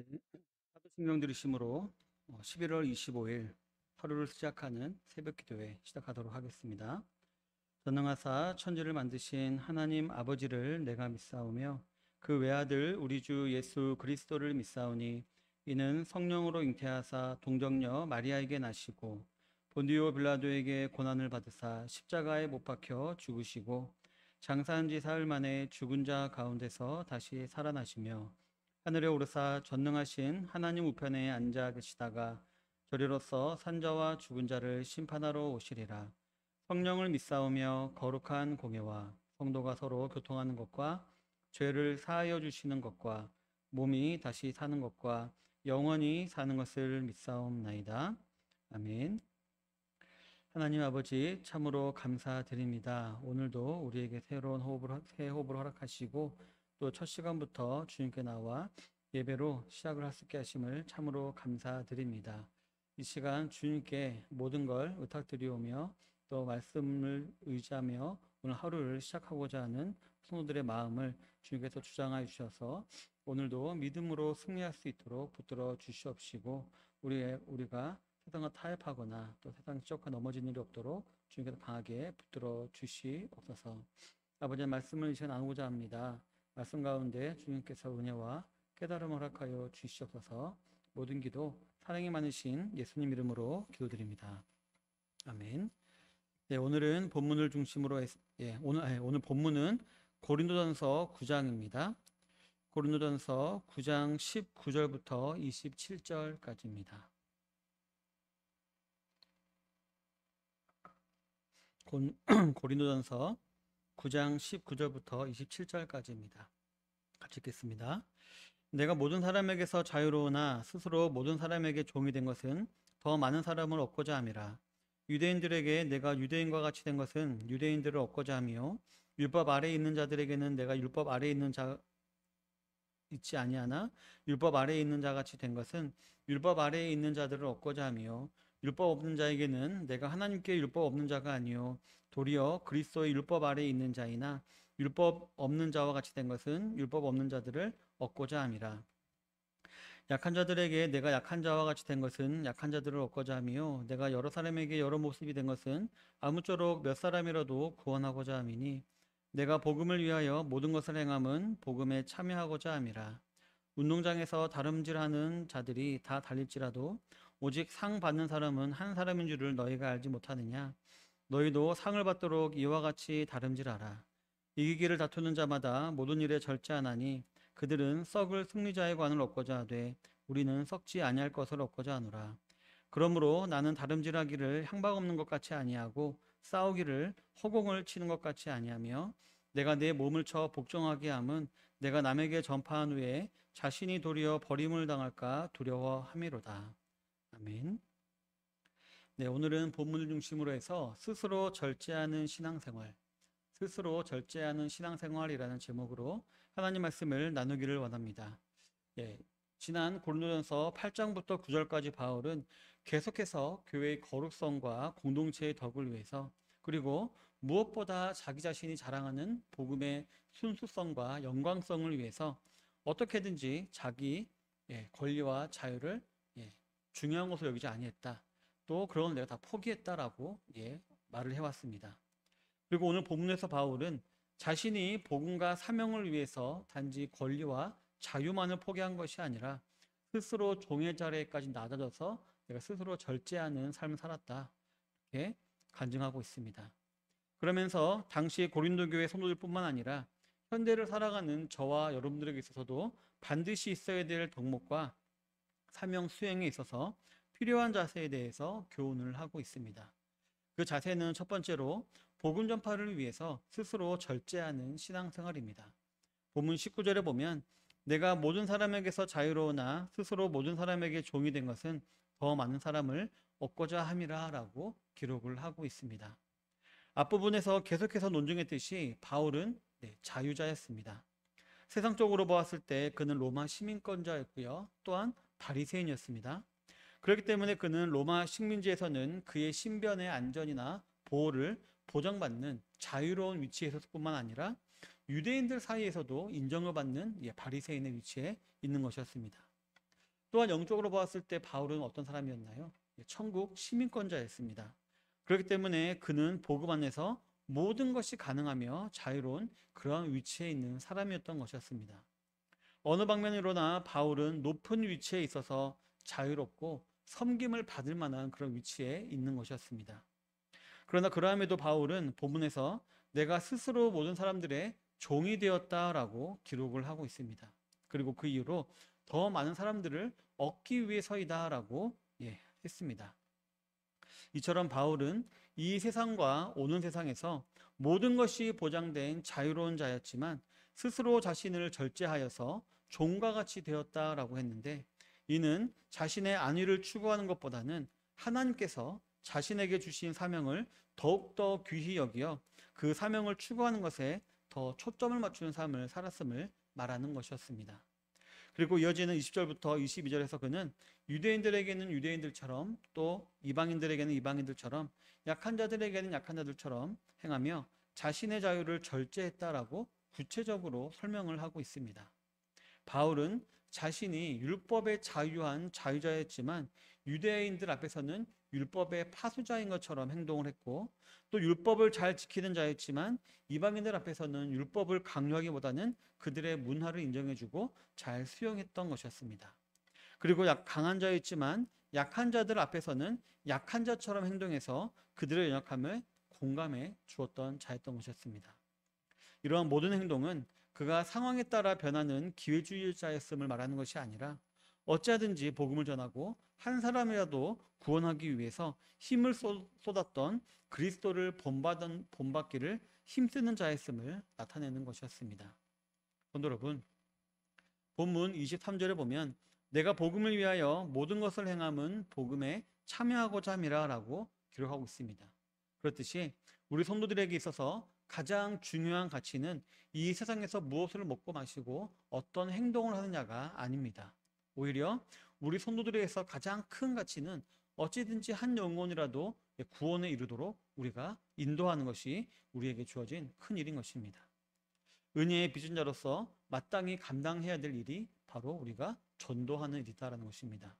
네, 사도신경 들으심으로 11월 25일 하루를 시작하는 새벽 기도회 시작하도록 하겠습니다. 전능하사 천지를 만드신 하나님 아버지를 내가 믿사오며 그 외아들 우리 주 예수 그리스도를 믿사오니 이는 성령으로 잉태하사 동정녀 마리아에게 나시고 본디오 빌라도에게 고난을 받으사 십자가에 못 박혀 죽으시고 장사한 지 사흘 만에 죽은 자 가운데서 다시 살아나시며 하늘에 오르사 전능하신 하나님 우편에 앉아 계시다가 저리로서 산자와 죽은 자를 심판하러 오시리라. 성령을 믿사오며 거룩한 공예와 성도가 서로 교통하는 것과 죄를 사하여 주시는 것과 몸이 다시 사는 것과 영원히 사는 것을 믿사옵나이다. 아멘. 하나님 아버지 참으로 감사드립니다. 오늘도 우리에게 새 호흡을 허락하시고 또 첫 시간부터 주님께 나와 예배로 시작을 할 수 있게 하심을 참으로 감사드립니다. 이 시간 주님께 모든 걸 의탁드리오며 또 말씀을 의지하며 오늘 하루를 시작하고자 하는 성도들의 마음을 주님께서 주장하여 주셔서 오늘도 믿음으로 승리할 수 있도록 붙들어 주시옵시고 우리가 세상과 타협하거나 또 세상 지적과 넘어진 일이 없도록 주님께서 강하게 붙들어 주시옵소서. 아버지의 말씀을 이제 나누고자 합니다. 말씀 가운데 주님께서 은혜와 깨달음을 허락하여 주시옵소서. 모든 기도 사랑이 많으신 예수님 이름으로 기도드립니다. 아멘. 네, 오늘은 본문을 중심으로 오늘 본문은 고린도전서 9장입니다. 고린도전서 9장 19절부터 27절까지입니다. 고린도전서 9장 19절부터 27절까지입니다. 같이 읽겠습니다. 내가 모든 사람에게서 자유로우나 스스로 모든 사람에게 종이 된 것은 더 많은 사람을 얻고자 함이라. 유대인들에게 내가 유대인과 같이 된 것은 유대인들을 얻고자 하며 율법 아래에 있는 자들에게는 내가 율법 아래에 있는 자 있지 아니하나 율법 아래에 있는 자 같이 된 것은 율법 아래에 있는 자들을 얻고자 하며 율법 없는 자에게는 내가 하나님께 율법 없는 자가 아니요 도리어 그리스도의 율법 아래에 있는 자이나 율법 없는 자와 같이 된 것은 율법 없는 자들을 얻고자 함이라. 약한 자들에게 내가 약한 자와 같이 된 것은 약한 자들을 얻고자 하며 내가 여러 사람에게 여러 모습이 된 것은 아무쪼록 몇 사람이라도 구원하고자 함이니 내가 복음을 위하여 모든 것을 행함은 복음에 참여하고자 함이라. 운동장에서 다름질하는 자들이 다 달릴지라도 오직 상 받는 사람은 한 사람인 줄을 너희가 알지 못하느냐? 너희도 상을 받도록 이와 같이 다름질하라. 이기기를 다투는 자마다 모든 일에 절제하나니 그들은 썩을 승리자의 관을 얻고자 하되 우리는 썩지 아니할 것을 얻고자 하노라. 그러므로 나는 다름질하기를 향방 없는 것 같이 아니하고 싸우기를 허공을 치는 것 같이 아니하며 내가 내 몸을 쳐 복종하게 함은 내가 남에게 전파한 후에 자신이 도리어 버림을 당할까 두려워함이로다. 아멘. 네, 오늘은 본문을 중심으로 해서 스스로 절제하는 신앙생활이라는 제목으로 하나님 말씀을 나누기를 원합니다. 예, 지난 고린도전서 8장부터 9절까지 바울은 계속해서 교회의 거룩성과 공동체의 덕을 위해서 그리고 무엇보다 자기 자신이 자랑하는 복음의 순수성과 영광성을 위해서 어떻게든지 자기 권리와 자유를 중요한 것으로 여기지 아니했다. 또 그런 내가 다 포기했다라고 말을 해왔습니다. 그리고 오늘 본문에서 바울은 자신이 복음과 사명을 위해서 단지 권리와 자유만을 포기한 것이 아니라 스스로 종의 자리에까지 낮아져서 내가 스스로 절제하는 삶을 살았다. 이렇게 간증하고 있습니다. 그러면서 당시 고린도 교회 성도들뿐만 아니라 현대를 살아가는 저와 여러분들에게 있어서도 반드시 있어야 될 덕목과 사명 수행에 있어서 필요한 자세에 대해서 교훈을 하고 있습니다. 그 자세는 첫 번째로 복음 전파를 위해서 스스로 절제하는 신앙생활입니다. 본문 19절에 보면 내가 모든 사람에게서 자유로우나 스스로 모든 사람에게 종이 된 것은 더 많은 사람을 얻고자 함이라 라고 기록을 하고 있습니다. 앞부분에서 계속해서 논증했듯이 바울은 자유자였습니다. 세상적으로 보았을 때 그는 로마 시민권자였고요. 또한 바리새인이었습니다. 그렇기 때문에 그는 로마 식민지에서는 그의 신변의 안전이나 보호를 보장받는 자유로운 위치에 있었을 뿐만 아니라 유대인들 사이에서도 인정을 받는 바리새인의 위치에 있는 것이었습니다. 또한 영적으로 보았을 때 바울은 어떤 사람이었나요? 천국 시민권자였습니다. 그렇기 때문에 그는 복음 안에서 모든 것이 가능하며 자유로운 그러한 위치에 있는 사람이었던 것이었습니다. 어느 방면으로나 바울은 높은 위치에 있어서 자유롭고 섬김을 받을 만한 그런 위치에 있는 것이었습니다. 그러나 그러함에도 바울은 본문에서 내가 스스로 모든 사람들의 종이 되었다라고 기록을 하고 있습니다. 그리고 그 이후로 더 많은 사람들을 얻기 위해서이다라고 했습니다. 이처럼 바울은 이 세상과 오는 세상에서 모든 것이 보장된 자유로운 자였지만 스스로 자신을 절제하여서 종과 같이 되었다라고 했는데, 이는 자신의 안위를 추구하는 것보다는 하나님께서 자신에게 주신 사명을 더욱더 귀히 여기어 그 사명을 추구하는 것에 더 초점을 맞추는 삶을 살았음을 말하는 것이었습니다. 그리고 이어지는 20절부터 22절에서 그는 유대인들에게는 유대인들처럼 또 이방인들에게는 이방인들처럼 약한 자들에게는 약한 자들처럼 행하며 자신의 자유를 절제했다라고 구체적으로 설명을 하고 있습니다. 바울은 자신이 율법에 자유한 자유자였지만 유대인들 앞에서는 율법의 파수자인 것처럼 행동을 했고, 또 율법을 잘 지키는 자였지만 이방인들 앞에서는 율법을 강요하기보다는 그들의 문화를 인정해주고 잘 수용했던 것이었습니다. 그리고 강한 자였지만 약한 자들 앞에서는 약한 자처럼 행동해서 그들의 연약함을 공감해 주었던 자였던 것이었습니다. 이러한 모든 행동은 그가 상황에 따라 변하는 기회주의자였음을 말하는 것이 아니라 어찌하든지 복음을 전하고 한 사람이라도 구원하기 위해서 힘을 쏟았던 그리스도를 본받기를 힘쓰는 자였음을 나타내는 것이었습니다. 성도 여러분, 본문 23절에 보면 내가 복음을 위하여 모든 것을 행함은 복음에 참여하고자 함이라 라고 기록하고 있습니다. 그렇듯이 우리 성도들에게 있어서 가장 중요한 가치는 이 세상에서 무엇을 먹고 마시고 어떤 행동을 하느냐가 아닙니다. 오히려 우리 성도들에게서 가장 큰 가치는 어찌든지 한 영혼이라도 구원에 이르도록 우리가 인도하는 것이 우리에게 주어진 큰 일인 것입니다. 은혜의 빚은 자로서 마땅히 감당해야 될 일이 바로 우리가 전도하는 일이다라는 것입니다.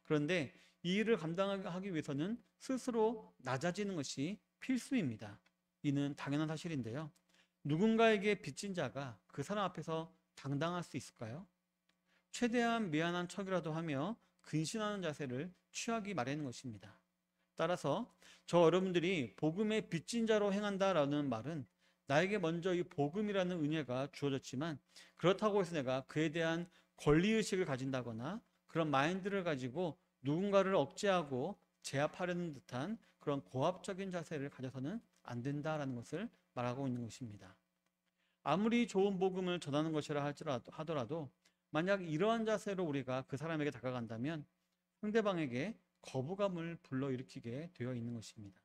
그런데 이 일을 감당하기 위해서는 스스로 낮아지는 것이 필수입니다. 이는 당연한 사실인데요. 누군가에게 빚진 자가 그 사람 앞에서 당당할 수 있을까요? 최대한 미안한 척이라도 하며 근신하는 자세를 취하기 마련인 것입니다. 따라서 저 여러분들이 복음의 빚진 자로 행한다라는 말은 나에게 먼저 이 복음이라는 은혜가 주어졌지만 그렇다고 해서 내가 그에 대한 권리의식을 가진다거나 그런 마인드를 가지고 누군가를 억제하고 제압하려는 듯한 그런 고압적인 자세를 가져서는 안 된다라는 것을 말하고 있는 것입니다. 아무리 좋은 복음을 전하는 것이라 하더라도 만약 이러한 자세로 우리가 그 사람에게 다가간다면 상대방에게 거부감을 불러일으키게 되어 있는 것입니다.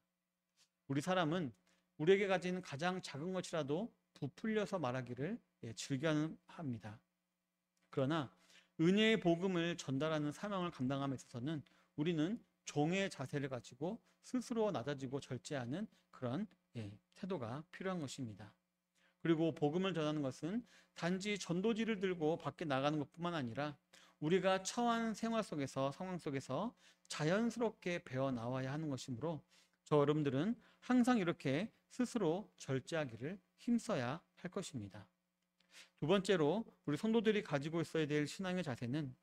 우리 사람은 우리에게 가진 가장 작은 것이라도 부풀려서 말하기를 즐겨 합니다. 그러나 은혜의 복음을 전달하는 사명을 감당함에 있어서는 우리는 종의 자세를 가지고 스스로 낮아지고 절제하는 그런 태도가 필요한 것입니다. 그리고 복음을 전하는 것은 단지 전도지를 들고 밖에 나가는 것뿐만 아니라 우리가 처한 생활 속에서, 상황 속에서 자연스럽게 배워 나와야 하는 것이므로 저 여러분들은 항상 이렇게 스스로 절제하기를 힘써야 할 것입니다. 두 번째로 우리 성도들이 가지고 있어야 될 신앙의 자세는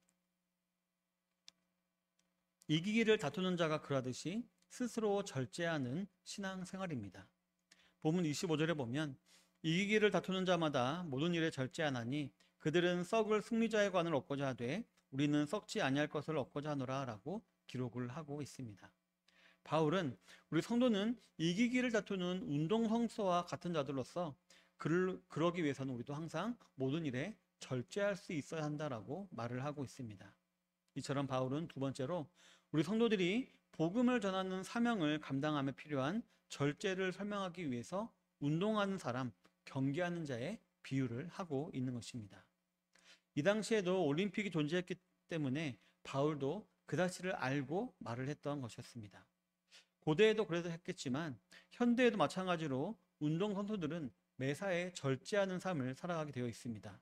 이기기를 다투는 자가 그러하듯이 스스로 절제하는 신앙생활입니다. 본문 25절에 보면 이기기를 다투는 자마다 모든 일에 절제하나니 그들은 썩을 승리자의 관을 얻고자 하되 우리는 썩지 아니할 것을 얻고자 하노라 라고 기록을 하고 있습니다. 바울은 우리 성도는 이기기를 다투는 운동선수와 같은 자들로서 그러기 위해서는 우리도 항상 모든 일에 절제할 수 있어야 한다라고 말을 하고 있습니다. 이처럼 바울은 두 번째로 우리 성도들이 복음을 전하는 사명을 감당하며 필요한 절제를 설명하기 위해서 운동하는 사람, 경기하는 자의 비유를 하고 있는 것입니다. 이 당시에도 올림픽이 존재했기 때문에 바울도 그 사실을 알고 말을 했던 것이었습니다. 고대에도 그래도 했겠지만 현대에도 마찬가지로 운동선수들은 매사에 절제하는 삶을 살아가게 되어 있습니다.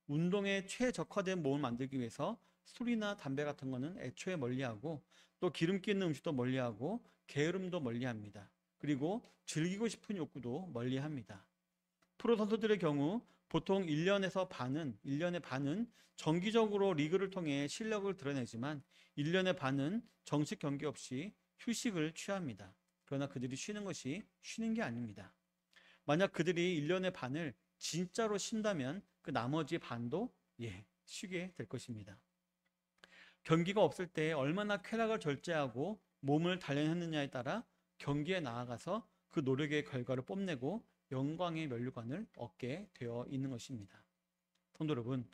운동에 최적화된 몸을 만들기 위해서 술이나 담배 같은 거는 애초에 멀리하고 또 기름기 있는 음식도 멀리하고 게으름도 멀리합니다. 그리고 즐기고 싶은 욕구도 멀리합니다. 프로 선수들의 경우 보통 1년의 반은 정기적으로 리그를 통해 실력을 드러내지만 1년의 반은 정식 경기 없이 휴식을 취합니다. 그러나 그들이 쉬는 것이 쉬는 게 아닙니다. 만약 그들이 1년의 반을 진짜로 쉰다면 그 나머지 반도 쉬게 될 것입니다. 경기가 없을 때 얼마나 쾌락을 절제하고 몸을 단련했느냐에 따라 경기에 나아가서 그 노력의 결과를 뽐내고 영광의 면류관을 얻게 되어 있는 것입니다. 성도 여러분,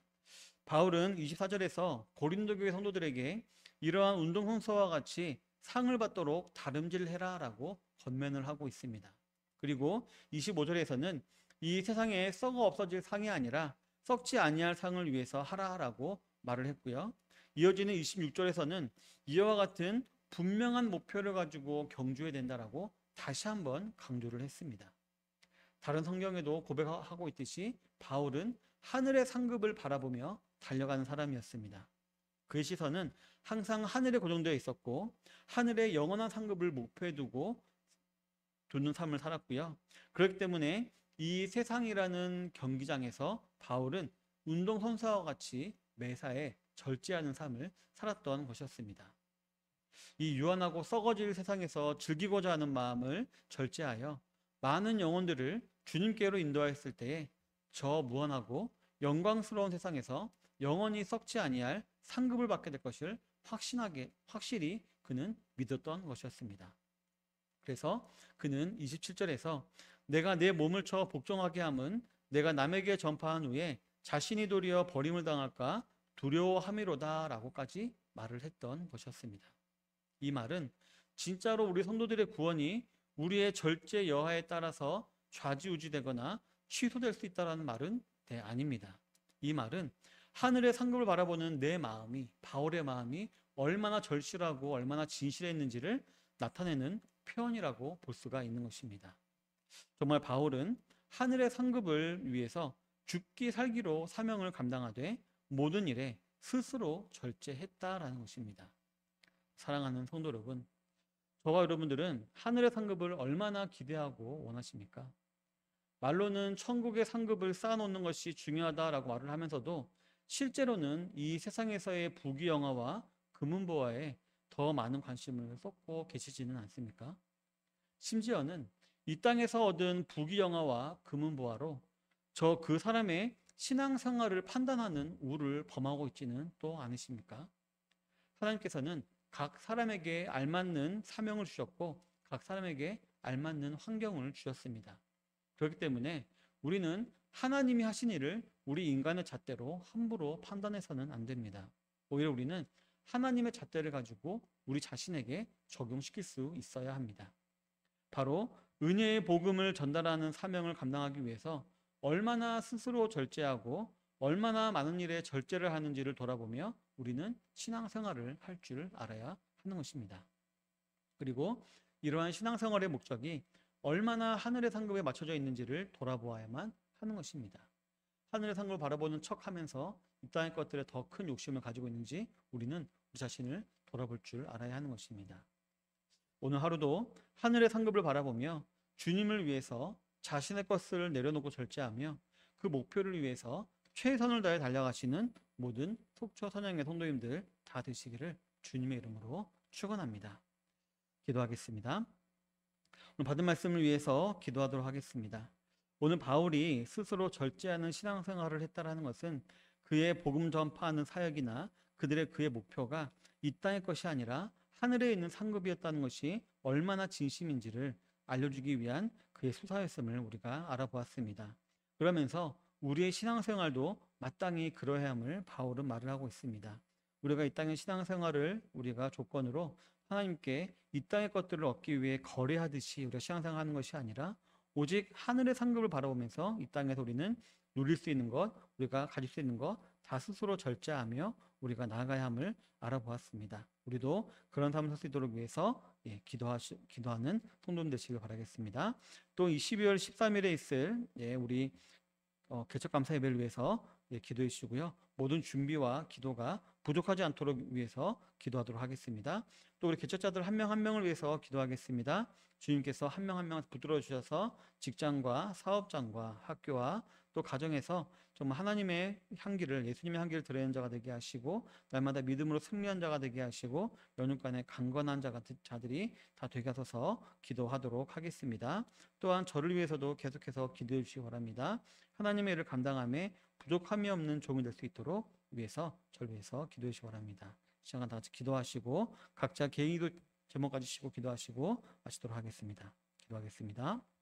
바울은 24절에서 고린도 교회 성도들에게 이러한 운동선수와 같이 상을 받도록 다름질해라 라고 권면을 하고 있습니다. 그리고 25절에서는 이 세상에 썩어 없어질 상이 아니라 썩지 아니할 상을 위해서 하라라고 말을 했고요. 이어지는 26절에서는 이와 같은 분명한 목표를 가지고 경주해야 된다라고 다시 한번 강조를 했습니다. 다른 성경에도 고백하고 있듯이 바울은 하늘의 상급을 바라보며 달려가는 사람이었습니다. 그의 시선은 항상 하늘에 고정되어 있었고 하늘의 영원한 상급을 목표에 두고 두는 삶을 살았고요. 그렇기 때문에 이 세상이라는 경기장에서 바울은 운동선수와 같이 매사에 절제하는 삶을 살았던 것이었습니다. 이 유한하고 썩어질 세상에서 즐기고자 하는 마음을 절제하여 많은 영혼들을 주님께로 인도하였을 때에 저 무한하고 영광스러운 세상에서 영원히 썩지 아니할 상급을 받게 될 것을 확실히 그는 믿었던 것이었습니다. 그래서 그는 27절에서 내가 내 몸을 쳐 복종하게 함은 내가 남에게 전파한 후에 자신이 도리어 버림을 당할까 두려워함이로다 라고까지 말을 했던 것이었습니다. 이 말은 진짜로 우리 성도들의 구원이 우리의 절제 여하에 따라서 좌지우지되거나 취소될 수 있다는 말은 아닙니다. 이 말은 하늘의 상급을 바라보는 내 마음이, 바울의 마음이 얼마나 절실하고 얼마나 진실했는지를 나타내는 표현이라고 볼 수가 있는 것입니다. 정말 바울은 하늘의 상급을 위해서 죽기 살기로 사명을 감당하되 모든 일에 스스로 절제했다라는 것입니다. 사랑하는 성도 여러분, 저와 여러분들은 하늘의 상급을 얼마나 기대하고 원하십니까? 말로는 천국의 상급을 쌓아놓는 것이 중요하다라고 말을 하면서도 실제로는 이 세상에서의 부귀영화와 금은보화에 더 많은 관심을 쏟고 계시지는 않습니까? 심지어는 이 땅에서 얻은 부귀영화와 금은보화로 그 사람의 신앙생활을 판단하는 우를 범하고 있지는 또 않으십니까? 하나님께서는 각 사람에게 알맞는 사명을 주셨고 각 사람에게 알맞는 환경을 주셨습니다. 그렇기 때문에 우리는 하나님이 하신 일을 우리 인간의 잣대로 함부로 판단해서는 안 됩니다. 오히려 우리는 하나님의 잣대를 가지고 우리 자신에게 적용시킬 수 있어야 합니다. 바로 은혜의 복음을 전달하는 사명을 감당하기 위해서 얼마나 스스로 절제하고 얼마나 많은 일에 절제를 하는지를 돌아보며 우리는 신앙생활을 할 줄 알아야 하는 것입니다. 그리고 이러한 신앙생활의 목적이 얼마나 하늘의 상급에 맞춰져 있는지를 돌아보아야만 하는 것입니다. 하늘의 상급을 바라보는 척하면서 이 땅의 것들에 더 큰 욕심을 가지고 있는지 우리는 우리 자신을 돌아볼 줄 알아야 하는 것입니다. 오늘 하루도 하늘의 상급을 바라보며 주님을 위해서 자신의 것을 내려놓고 절제하며 그 목표를 위해서 최선을 다해 달려가시는 모든 속초 선영의 성도님들 다 되시기를 주님의 이름으로 축원합니다. 기도하겠습니다. 오늘 받은 말씀을 위해서 기도하도록 하겠습니다. 오늘 바울이 스스로 절제하는 신앙생활을 했다라는 것은 그의 복음 전파하는 사역이나 그의 목표가 이 땅의 것이 아니라 하늘에 있는 상급이었다는 것이 얼마나 진심인지를 알려주기 위한 그의 수사였음을 우리가 알아보았습니다. 그러면서 우리의 신앙생활도 마땅히 그러해야 함을 바울은 말을 하고 있습니다. 우리가 이 땅의 신앙생활을 우리가 조건으로 하나님께 이 땅의 것들을 얻기 위해 거래하듯이 우리가 신앙생활하는 것이 아니라 오직 하늘의 상급을 바라보면서 이 땅에서 우리는 누릴 수 있는 것, 우리가 가질 수 있는 것 다 스스로 절제하며 우리가 나아가야 함을 알아보았습니다. 우리도 그런 삶을 살 수 있도록 위해서 기도하는 성도님 되시길 바라겠습니다. 또 이 12월 13일에 있을 우리 개척감사 예배를 위해서 기도해 주시고요. 모든 준비와 기도가 부족하지 않도록 위해서 기도하도록 하겠습니다. 또 우리 개척자들 한 명 한 명을 위해서 기도하겠습니다. 주님께서 한 명 한 명 붙들어 주셔서 직장과 사업장과 학교와 또 가정에서 정말 하나님의 향기를, 예수님의 향기를 드러내는 자가 되게 하시고, 날마다 믿음으로 승리한 자가 되게 하시고, 연육간에 강건한 자들이 다 되게 하소서 기도하도록 하겠습니다. 또한 저를 위해서도 계속해서 기도해 주시기 바랍니다. 하나님의 일을 감당함에 부족함이 없는 종이 될 수 있도록 저를 위해서 기도해 주시기 바랍니다. 시간 다 같이 기도하시고 각자 개인기도 제목 가지시고 기도하시고 마치도록 하겠습니다. 기도하겠습니다.